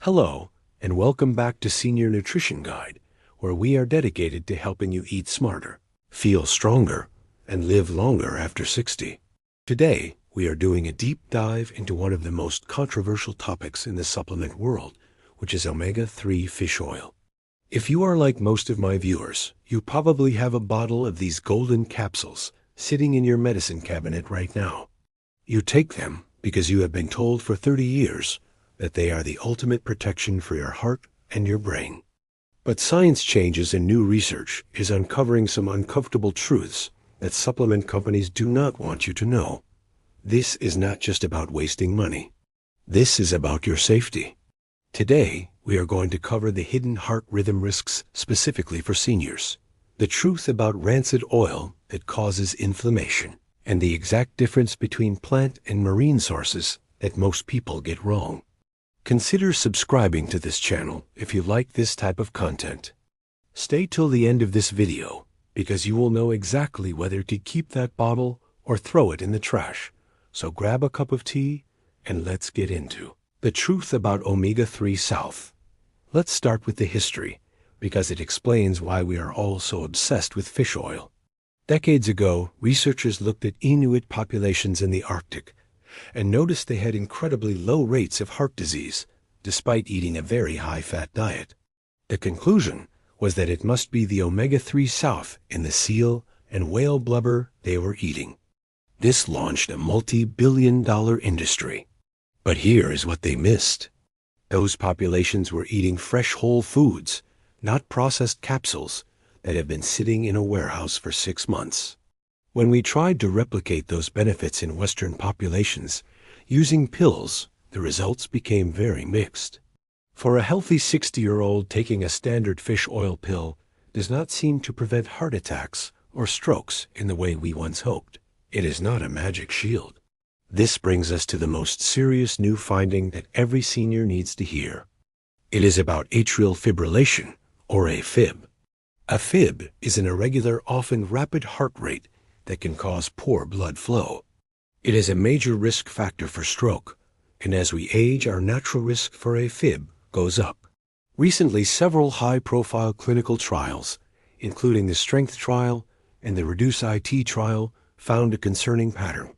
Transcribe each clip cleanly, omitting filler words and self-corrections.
Hello, and welcome back to Senior Nutrition Guide, where we are dedicated to helping you eat smarter, feel stronger, and live longer after 60. Today, we are doing a deep dive into one of the most controversial topics in the supplement world, which is omega-3 fish oil. If you are like most of my viewers, you probably have a bottle of these golden capsules sitting in your medicine cabinet right now. You take them because you have been told for 30 years that they are the ultimate protection for your heart and your brain. But science changes and new research is uncovering some uncomfortable truths that supplement companies do not want you to know. This is not just about wasting money. This is about your safety. Today, we are going to cover the hidden heart rhythm risks specifically for seniors, the truth about rancid oil that causes inflammation, and the exact difference between plant and marine sources that most people get wrong. Consider subscribing to this channel if you like this type of content. Stay till the end of this video because you will know exactly whether to keep that bottle or throw it in the trash. So grab a cup of tea and let's get into the truth about omega-3 South. Let's start with the history because it explains why we are all so obsessed with fish oil. Decades ago, researchers looked at Inuit populations in the Arctic and noticed they had incredibly low rates of heart disease, despite eating a very high-fat diet. The conclusion was that it must be the omega-3 South in the seal and whale blubber they were eating. This launched a multi-billion-dollar industry. But here is what they missed. Those populations were eating fresh whole foods, not processed capsules that have been sitting in a warehouse for 6 months. When we tried to replicate those benefits in Western populations using pills, the results became very mixed. For a healthy 60-year-old, taking a standard fish oil pill does not seem to prevent heart attacks or strokes in the way we once hoped. It is not a magic shield. This brings us to the most serious new finding that every senior needs to hear. It is about atrial fibrillation, or AFib. AFib is an irregular, often rapid heart rate that can cause poor blood flow. It is a major risk factor for stroke, and as we age, our natural risk for AFib goes up. Recently, several high-profile clinical trials, including the STRENGTH trial and the REDUCE-IT trial, found a concerning pattern.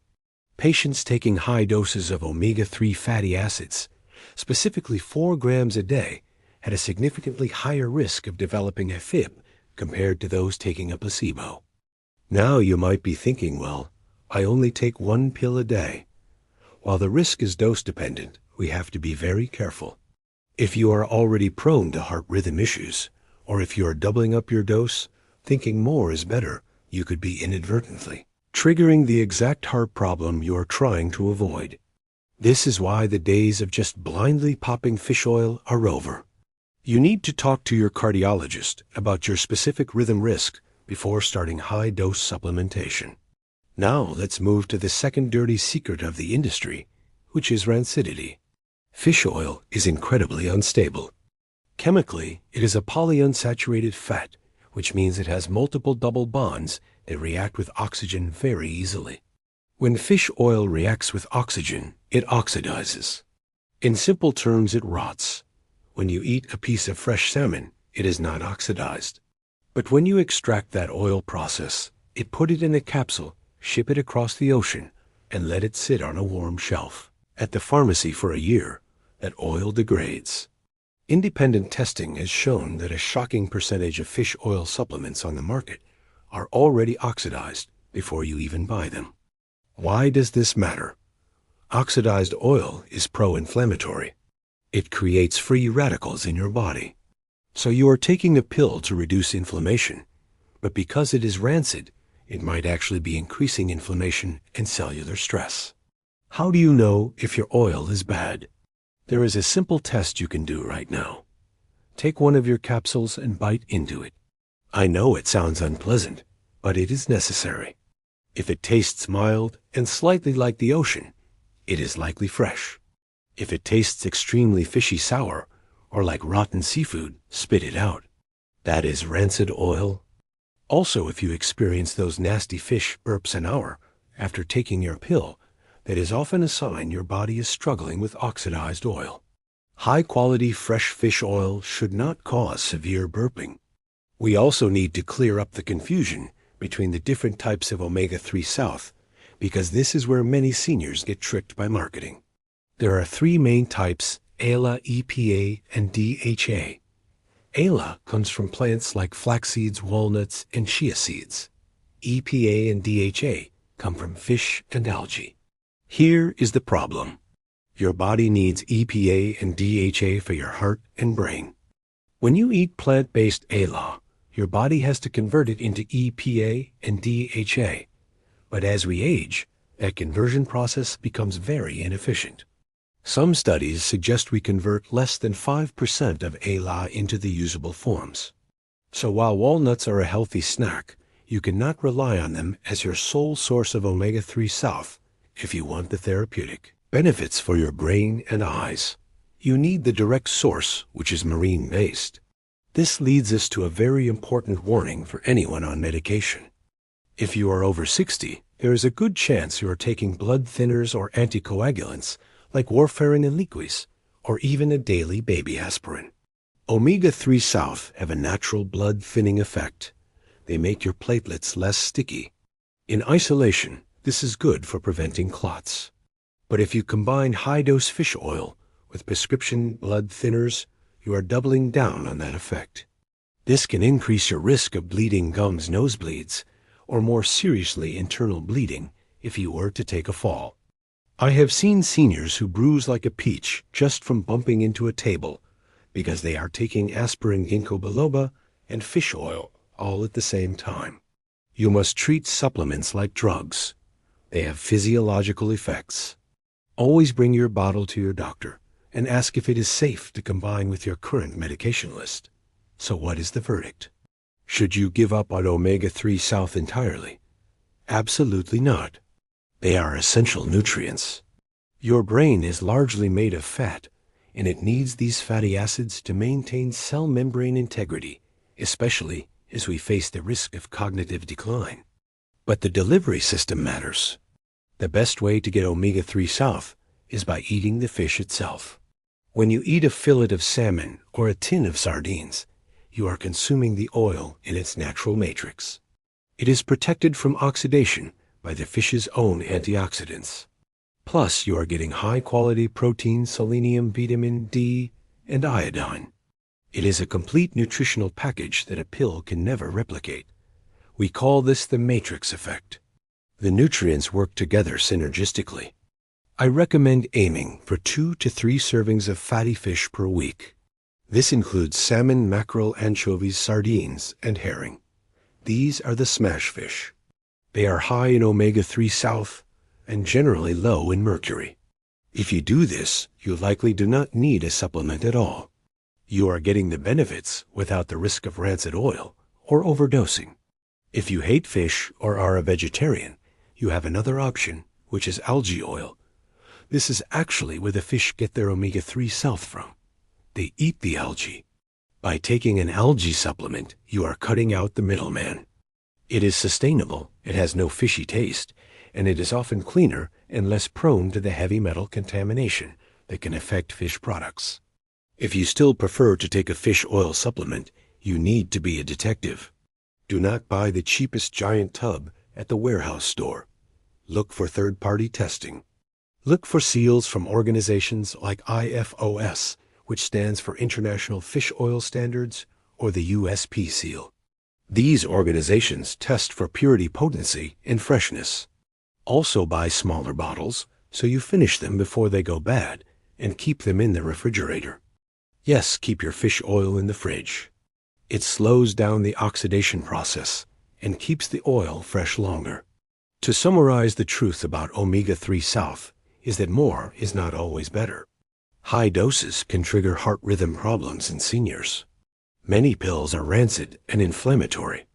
Patients taking high doses of omega-3 fatty acids, specifically 4 grams a day, had a significantly higher risk of developing AFib compared to those taking a placebo. Now you might be thinking, well, I only take 1 pill a day. While the risk is dose-dependent, we have to be very careful. If you are already prone to heart rhythm issues, or if you are doubling up your dose, thinking more is better, you could be inadvertently triggering the exact heart problem you are trying to avoid. This is why the days of just blindly popping fish oil are over. You need to talk to your cardiologist about your specific rhythm risk before starting high-dose supplementation. Now let's move to the second dirty secret of the industry, which is rancidity. Fish oil is incredibly unstable. Chemically, it is a polyunsaturated fat, which means it has multiple double bonds that react with oxygen very easily. When fish oil reacts with oxygen, it oxidizes. In simple terms, it rots. When you eat a piece of fresh salmon, it is not oxidized. But when you extract that oil process, put it in a capsule, ship it across the ocean, and let it sit on a warm shelf at the pharmacy for a year, that oil degrades. Independent testing has shown that a shocking percentage of fish oil supplements on the market are already oxidized before you even buy them. Why does this matter? Oxidized oil is pro-inflammatory. It creates free radicals in your body. So you are taking a pill to reduce inflammation, but because it is rancid, it might actually be increasing inflammation and cellular stress. How do you know if your oil is bad? There is a simple test you can do right now. Take one of your capsules and bite into it. I know it sounds unpleasant, but it is necessary. If it tastes mild and slightly like the ocean, it is likely fresh. If it tastes extremely fishy sour or like rotten seafood, spit it out. That is rancid oil. Also, if you experience those nasty fish burps an hour after taking your pill, that is often a sign your body is struggling with oxidized oil. High-quality fresh fish oil should not cause severe burping. We also need to clear up the confusion between the different types of omega-3 South, because this is where many seniors get tricked by marketing. There are three main types: ALA, EPA, and DHA. ALA comes from plants like flax seeds, walnuts, and chia seeds. EPA and DHA come from fish and algae. Here is the problem. Your body needs EPA and DHA for your heart and brain. When you eat plant-based ALA, your body has to convert it into EPA and DHA. But as we age, that conversion process becomes very inefficient. Some studies suggest we convert less than 5% of ALA into the usable forms. So while walnuts are a healthy snack, you cannot rely on them as your sole source of omega-3 South if you want the therapeutic benefits for your brain and eyes. You need the direct source, which is marine-based. This leads us to a very important warning for anyone on medication. If you are over 60, there is a good chance you are taking blood thinners or anticoagulants like warfarin and Eliquis, or even a daily baby aspirin. Omega-3 South have a natural blood thinning effect. They make your platelets less sticky. In isolation, this is good for preventing clots. But if you combine high-dose fish oil with prescription blood thinners, you are doubling down on that effect. This can increase your risk of bleeding gums, nosebleeds, or more seriously internal bleeding if you were to take a fall. I have seen seniors who bruise like a peach just from bumping into a table because they are taking aspirin, ginkgo biloba, and fish oil all at the same time. You must treat supplements like drugs. They have physiological effects. Always bring your bottle to your doctor and ask if it is safe to combine with your current medication list. So what is the verdict? Should you give up on omega-3 South entirely? Absolutely not. They are essential nutrients. Your brain is largely made of fat, and it needs these fatty acids to maintain cell membrane integrity, especially as we face the risk of cognitive decline. But the delivery system matters. The best way to get omega-3 South is by eating the fish itself. When you eat a fillet of salmon or a tin of sardines, you are consuming the oil in its natural matrix. It is protected from oxidation by the fish's own antioxidants. Plus, you are getting high-quality protein, selenium, vitamin D, and iodine. It is a complete nutritional package that a pill can never replicate. We call this the matrix effect. The nutrients work together synergistically. I recommend aiming for 2 to 3 servings of fatty fish per week. This includes salmon, mackerel, anchovies, sardines, and herring. These are the smash fish. They are high in omega-3 South and generally low in mercury. If you do this, you likely do not need a supplement at all. You are getting the benefits without the risk of rancid oil or overdosing. If you hate fish or are a vegetarian, you have another option, which is algae oil. This is actually where the fish get their omega-3 South from. They eat the algae. By taking an algae supplement, you are cutting out the middleman. It is sustainable, it has no fishy taste, and it is often cleaner and less prone to the heavy metal contamination that can affect fish products. If you still prefer to take a fish oil supplement, you need to be a detective. Do not buy the cheapest giant tub at the warehouse store. Look for third-party testing. Look for seals from organizations like IFOS, which stands for International Fish Oil Standards, or the USP seal. These organizations test for purity, potency, and freshness. Also buy smaller bottles so you finish them before they go bad and keep them in the refrigerator. Yes, keep your fish oil in the fridge. It slows down the oxidation process and keeps the oil fresh longer. To summarize, the truth about omega-3 South is that more is not always better. High doses can trigger heart rhythm problems in seniors. Many pills are rancid and inflammatory,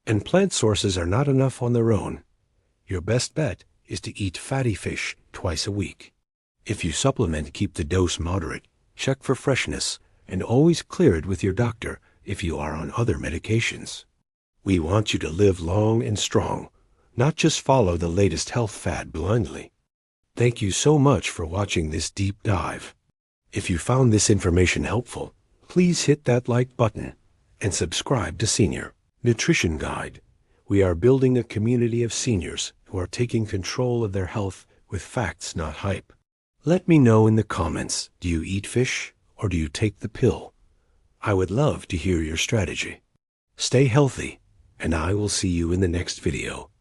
and plant sources are not enough on their own. Your best bet is to eat fatty fish twice a week. If you supplement, keep the dose moderate, check for freshness, and always clear it with your doctor if you are on other medications. We want you to live long and strong, not just follow the latest health fad blindly. Thank you so much for watching this deep dive. If you found this information helpful, please hit that like button and subscribe to Senior Nutrition Guide. We are building a community of seniors who are taking control of their health with facts, not hype. Let me know in the comments, do you eat fish or do you take the pill? I would love to hear your strategy. Stay healthy, and I will see you in the next video.